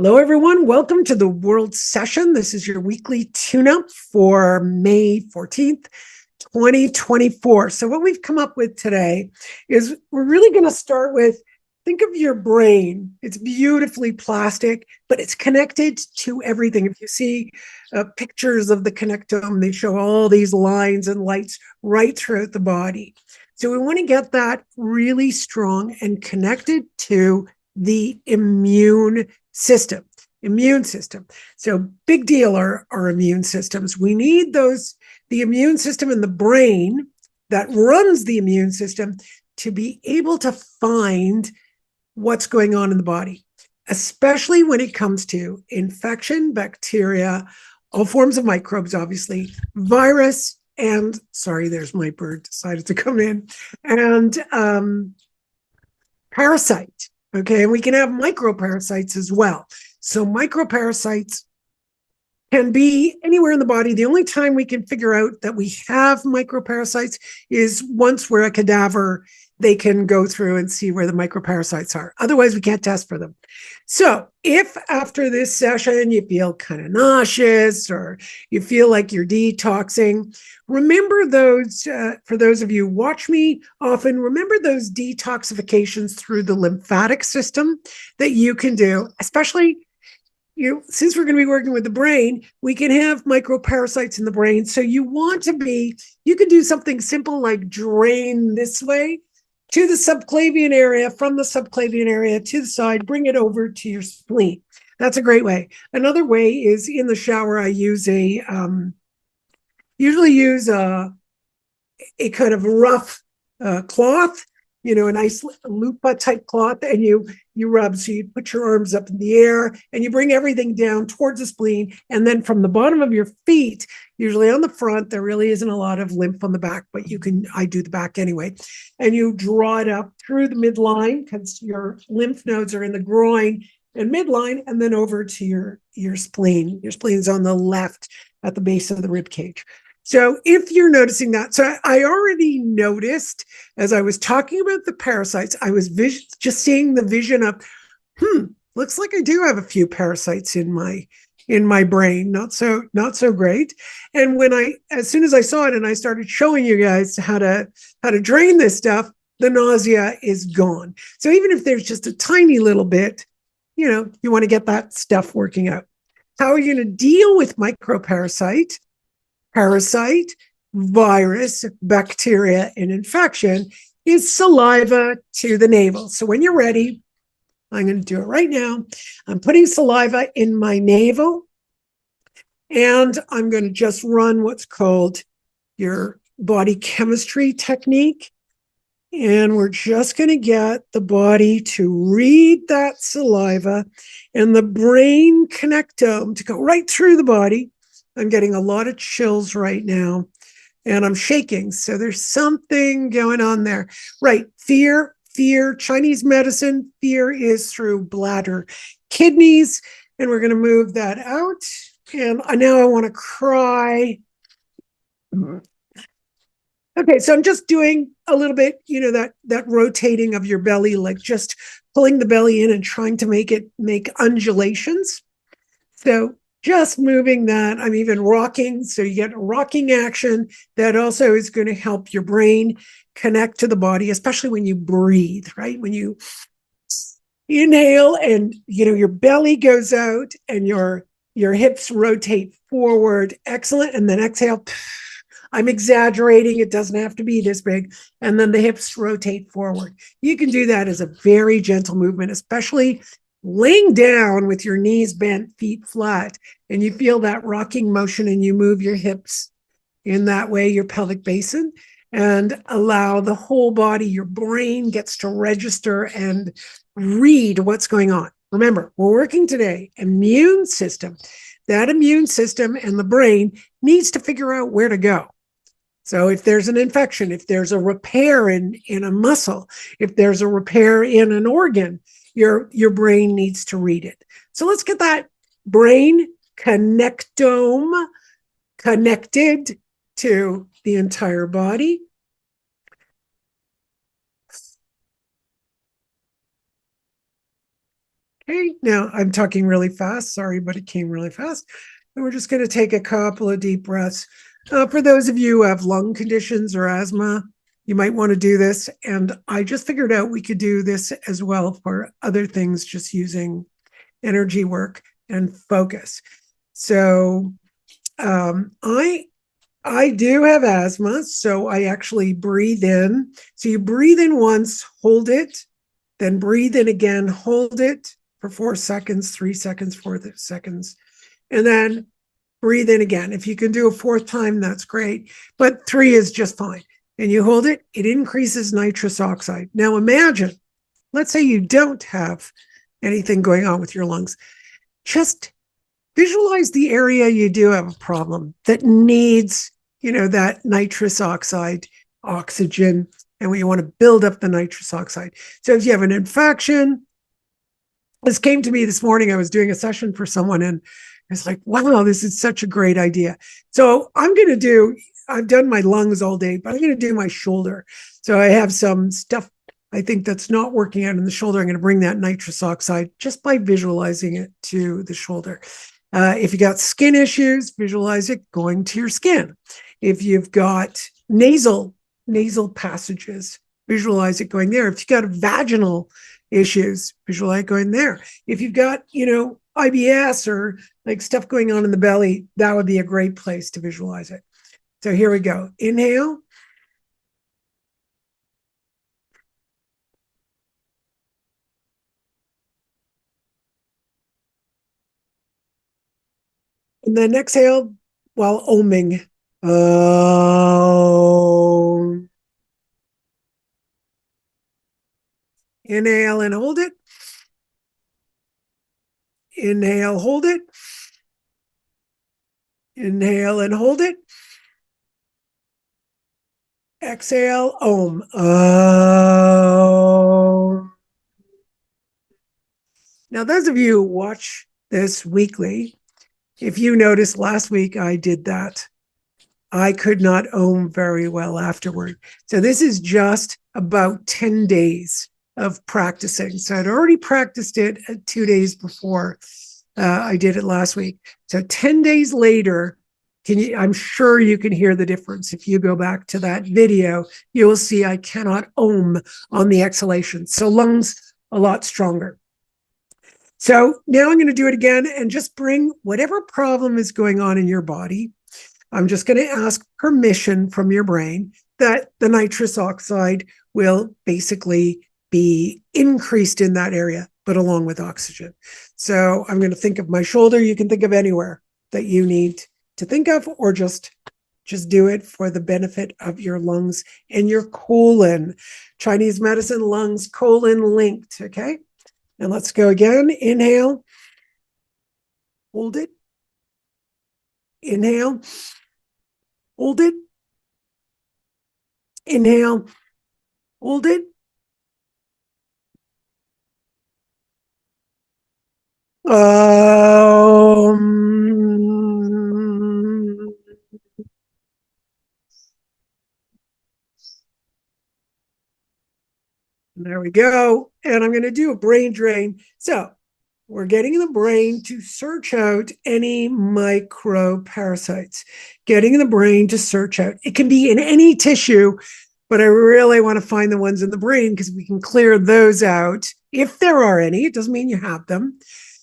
Hello, everyone. Welcome to the World Session. This is your weekly tune-up for May 14th, 2024. So what we've come up with today is we're really going to start with, think of your brain. It's beautifully plastic, but it's connected to everything. If you see pictures of the connectome, they show all these lines and lights right throughout the body. So we want to get that really strong and connected to the immune system. So big deal are our immune systems. We need the immune system in the brain that runs the immune system to be able to find what's going on in the body, especially when it comes to infection, bacteria, all forms of microbes, obviously, virus, and sorry, there's my bird decided to come in, and parasite. Okay, and we can have microparasites as well. So microparasites can be anywhere in the body. The only time we can figure out that we have microparasites is once we're a cadaver, they can go through and see where the microparasites are. Otherwise, we can't test for them. So if after this session you feel kind of nauseous or you feel like you're detoxing, remember those, for those of you who watch me often, remember those detoxifications through the lymphatic system that you can do, especially since we're going to be working with the brain, we can have microparasites in the brain. So you can do something simple like drain this way to the subclavian area, from the subclavian area to the side, bring it over to your spleen. That's a great way. Another way is in the shower, I usually use a kind of rough cloth, a nice loofah type cloth, and you rub. So you put your arms up in the air and you bring everything down towards the spleen. And then from the bottom of your feet, usually on the front, there really isn't a lot of lymph on the back, but I do the back anyway. And you draw it up through the midline because your lymph nodes are in the groin and midline, and then over to your spleen. Your spleen is on the left at the base of the rib cage. So if you're noticing that, so I already noticed as I was talking about the parasites, I was just seeing the vision of, looks like I do have a few parasites in my brain. Not so great. And as soon as I saw it and I started showing you guys how to drain this stuff, the nausea is gone. So even if there's just a tiny little bit, you want to get that stuff working out. How are you going to deal with microparasite? Parasite, virus, bacteria, and infection is saliva to the navel. So when you're ready, I'm going to do it right now. I'm putting saliva in my navel, and I'm going to just run what's called your body chemistry technique. And we're just going to get the body to read that saliva and the brain connectome to go right through the body. I'm getting a lot of chills right now and I'm shaking. So there's something going on there. Right. Fear, Chinese medicine, fear is through bladder, kidneys, and we're going to move that out. And now I want to cry. Okay, so I'm just doing a little bit, that rotating of your belly, like just pulling the belly in and trying to make undulations. So just moving that. I'm even rocking. So you get a rocking action that also is going to help your brain connect to the body, especially when you breathe, right? When you inhale and, your belly goes out and your hips rotate forward. Excellent. And then exhale. I'm exaggerating. It doesn't have to be this big. And then the hips rotate forward. You can do that as a very gentle movement, especially laying down with your knees bent, feet flat, and you feel that rocking motion and you move your hips in that way, your pelvic basin, and allow the whole body, your brain gets to register and read what's going on. Remember, we're working today, immune system. That immune system and the brain needs to figure out where to go. So if there's an infection, if there's a repair in a muscle, if there's a repair in an organ, your brain needs to read it. So let's get that brain connectome connected to the entire body. Okay, now I'm talking really fast. Sorry, but it came really fast. And we're just going to take a couple of deep breaths. For those of you who have lung conditions or asthma, you might want to do this. And I just figured out we could do this as well for other things, just using energy work and focus. So I do have asthma, so I actually breathe in. So you breathe in once, hold it, then breathe in again, hold it for 4 seconds, 3 seconds, 4 seconds, and then breathe in again. If you can do a fourth time, that's great, but three is just fine. And you hold it, it increases nitrous oxide. Now imagine, let's say you don't have anything going on with your lungs. Just visualize the area you do have a problem that needs, that nitrous oxide, oxygen, and we want to build up the nitrous oxide. So if you have an infection, this came to me this morning. I was doing a session for someone and I was like, wow, this is such a great idea. So I've done my lungs all day, but I'm going to do my shoulder. So I have some stuff I think that's not working out in the shoulder. I'm going to bring that nitrous oxide just by visualizing it to the shoulder. If you got skin issues, visualize it going to your skin. If you've got nasal passages, visualize it going there. If you've got vaginal issues, visualize it going there. If you've got, IBS or like stuff going on in the belly, that would be a great place to visualize it. So here we go. Inhale. And then exhale while oming. Inhale and hold it. Inhale, hold it. Inhale and hold it. Exhale, om. Now, those of you who watch this weekly, if you noticed last week, I did that. I could not om very well afterward. So this is just about 10 days of practicing. So I'd already practiced it 2 days before I did it last week. So 10 days later, I'm sure you can hear the difference. If you go back to that video, you will see I cannot om on the exhalation. So lungs a lot stronger. So now I'm going to do it again and just bring whatever problem is going on in your body. I'm just going to ask permission from your brain that the nitrous oxide will basically be increased in that area, but along with oxygen. So I'm going to think of my shoulder. You can think of anywhere that you need to think of, or just do it for the benefit of your lungs and your colon. Chinese medicine, lungs, colon linked. Okay. And let's go again. Inhale. Hold it. Inhale. Hold it. Inhale. Hold it. There we go. And I'm going to do a brain drain. So we're getting the brain to search out any micro parasites, getting the brain to search out. It can be in any tissue, but I really want to find the ones in the brain because we can clear those out. If there are any, it doesn't mean you have them.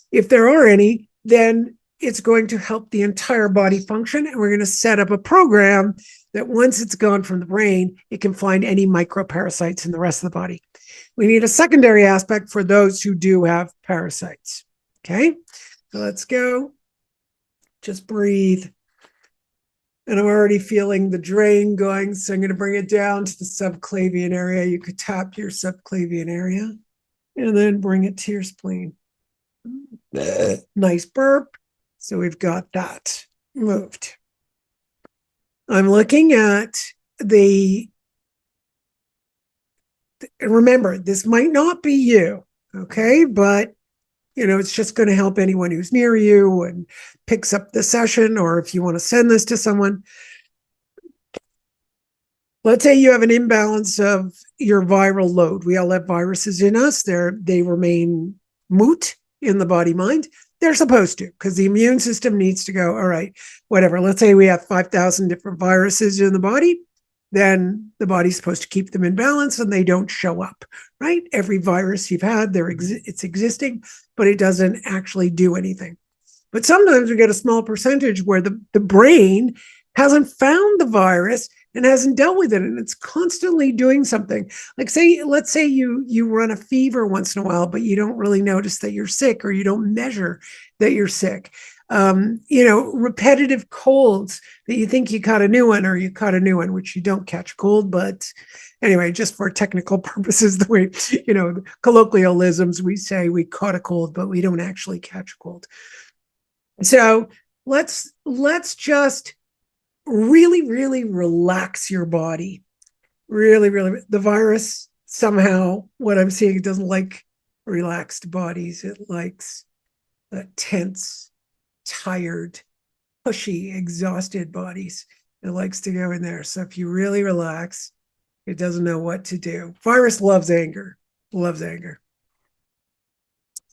If there are any, then it's going to help the entire body function. And we're going to set up a program that once it's gone from the brain, it can find any microparasites in the rest of the body. We need a secondary aspect for those who do have parasites. Okay, so let's go. Just breathe. And I'm already feeling the drain going, so I'm going to bring it down to the subclavian area. You could tap your subclavian area and then bring it to your spleen. Nice burp. So we've got that moved. I'm looking at remember, this might not be you, okay? But, it's just going to help anyone who's near you and picks up the session, or if you want to send this to someone. Let's say you have an imbalance of your viral load. We all have viruses in us. They remain moot in the body mind. They're supposed to, because the immune system needs to go, all right, whatever. Let's say we have 5,000 different viruses in the body. Then the body's supposed to keep them in balance and they don't show up, right? Every virus you've had, it's existing, but it doesn't actually do anything. But sometimes we get a small percentage where the brain hasn't found the virus and hasn't dealt with it, and it's constantly doing something. Like let's say you run a fever once in a while, but you don't really notice that you're sick, or you don't measure that you're sick. Repetitive colds that you think you caught a new one, or you caught a new one, which you don't catch cold, but anyway, just for technical purposes, the way, colloquialisms, we say we caught a cold, but we don't actually catch a cold. So let's just really, really relax your body. Really, really, the virus somehow, what I'm seeing, it doesn't like relaxed bodies. It likes tense, tired, pushy, exhausted bodies. It likes to go in there. So if you really relax, it doesn't know what to do. Virus loves anger, loves anger.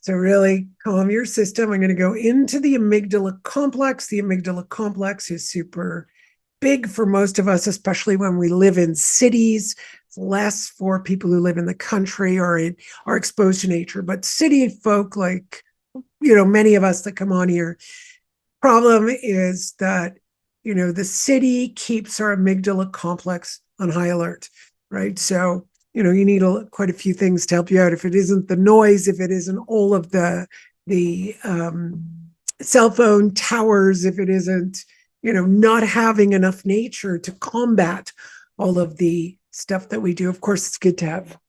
So really calm your system. I'm going to go into the amygdala complex. The amygdala complex is super big for most of us, especially when we live in cities. It's less for people who live in the country or are exposed to nature. But city folk, like, many of us that come on here, problem is that, the city keeps our amygdala complex on high alert, right? So, you need quite a few things to help you out. If it isn't the noise, if it isn't all of the cell phone towers, if it isn't, not having enough nature to combat all of the stuff that we do. Of course, it's good to have.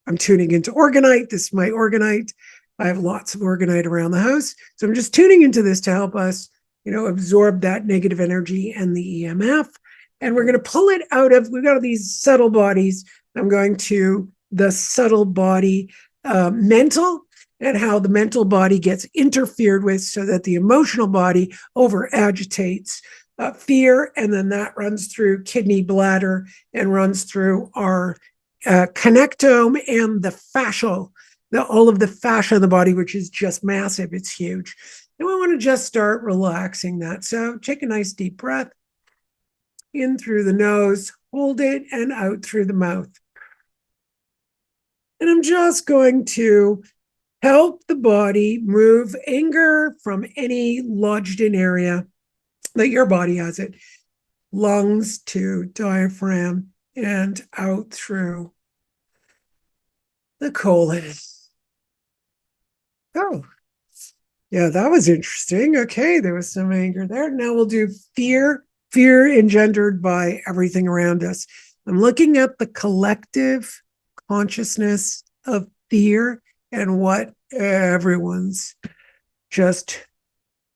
I'm tuning into orgonite. This is my orgonite. I have lots of orgonite around the house. So I'm just tuning into this to help us, absorb that negative energy and the EMF. And we're going to pull it out of, we've got these subtle bodies. I'm going to the subtle body mental, and how the mental body gets interfered with so that the emotional body over agitates fear. And then that runs through kidney, bladder, and runs through our connectome and the fascial, all of the fascia in the body, which is just massive. It's huge. And we want to just start relaxing that. So take a nice deep breath in through the nose, hold it, and out through the mouth. And I'm just going to help the body move anger from any lodged in area that your body has it, lungs to diaphragm, and out through the colon. Oh, yeah, that was interesting. Okay, there was some anger there. Now we'll do fear engendered by everything around us. I'm looking at the collective consciousness of fear and what everyone's just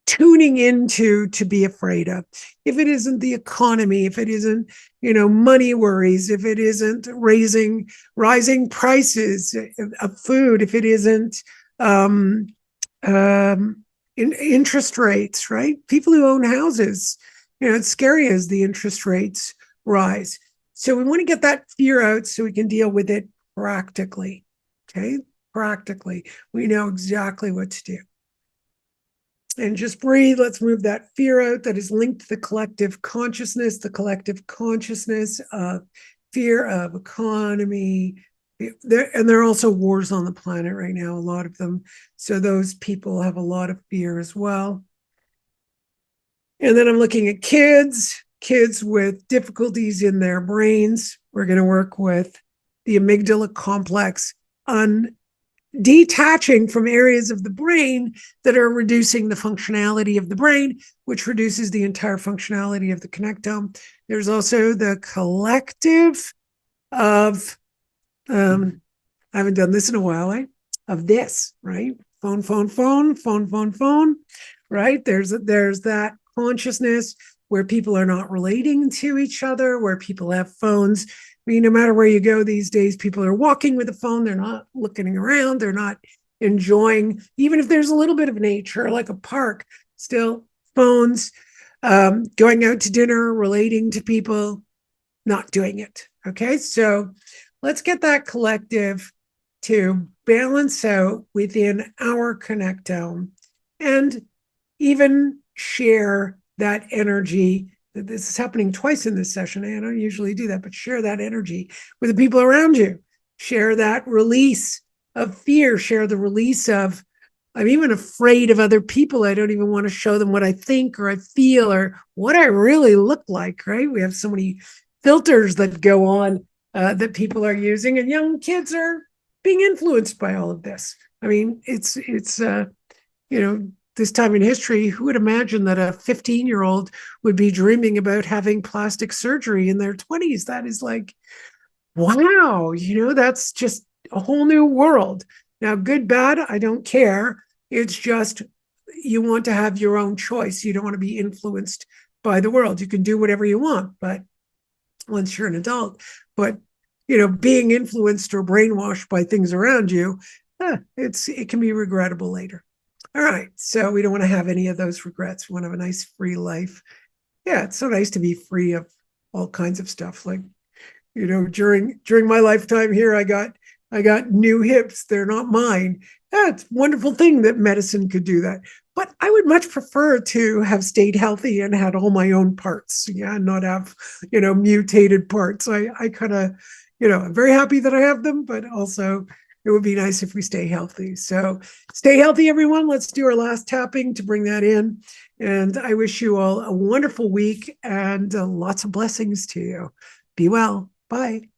tuning into to be afraid of. If it isn't the economy, if it isn't, money worries, if it isn't rising prices of food, if it isn't interest rates, right? People who own houses, it's scary as the interest rates rise. So we want to get that fear out so we can deal with it practically. Okay, practically. We know exactly what to do. And just breathe. Let's move that fear out that is linked to the collective consciousness of fear of economy. There are also wars on the planet right now, a lot of them. So those people have a lot of fear as well. And then I'm looking at kids with difficulties in their brains. We're going to work with the amygdala complex on detaching from areas of the brain that are reducing the functionality of the brain, which reduces the entire functionality of the connectome. There's also the collective of, I haven't done this in a while, of this, right? Phone, right? There's that consciousness where people are not relating to each other, where people have phones. I mean, no matter where you go these days, people are walking with a phone. They're not looking around. They're not enjoying, even if there's a little bit of nature, like a park, still phones, going out to dinner, relating to people, not doing it. Okay, so let's get that collective to balance out within our connectome and even share that energy. This is happening twice in this session. I don't usually do that, but share that energy with the people around you. Share that release of fear. Share the release of, I'm even afraid of other people. I don't even want to show them what I think or I feel or what I really look like, right? We have so many filters that go on that people are using, and young kids are being influenced by all of this. I mean, it's this time in history, who would imagine that a 15-year-old would be dreaming about having plastic surgery in their 20s? That is like, wow, that's just a whole new world. Now, good, bad, I don't care. It's just you want to have your own choice. You don't want to be influenced by the world. You can do whatever you want, but once you're an adult, but being influenced or brainwashed by things around you, it can be regrettable later. All right, so we don't want to have any of those regrets. We want to have a nice free life. Yeah, it's so nice to be free of all kinds of stuff. Like, during my lifetime here, I got new hips. They're not mine. It's a wonderful thing that medicine could do that. But I would much prefer to have stayed healthy and had all my own parts. Yeah, not have, mutated parts. I kind of, I'm very happy that I have them, but also it would be nice if we stay healthy. So stay healthy, everyone. Let's do our last tapping to bring that in. And I wish you all a wonderful week and lots of blessings to you. Be well. Bye.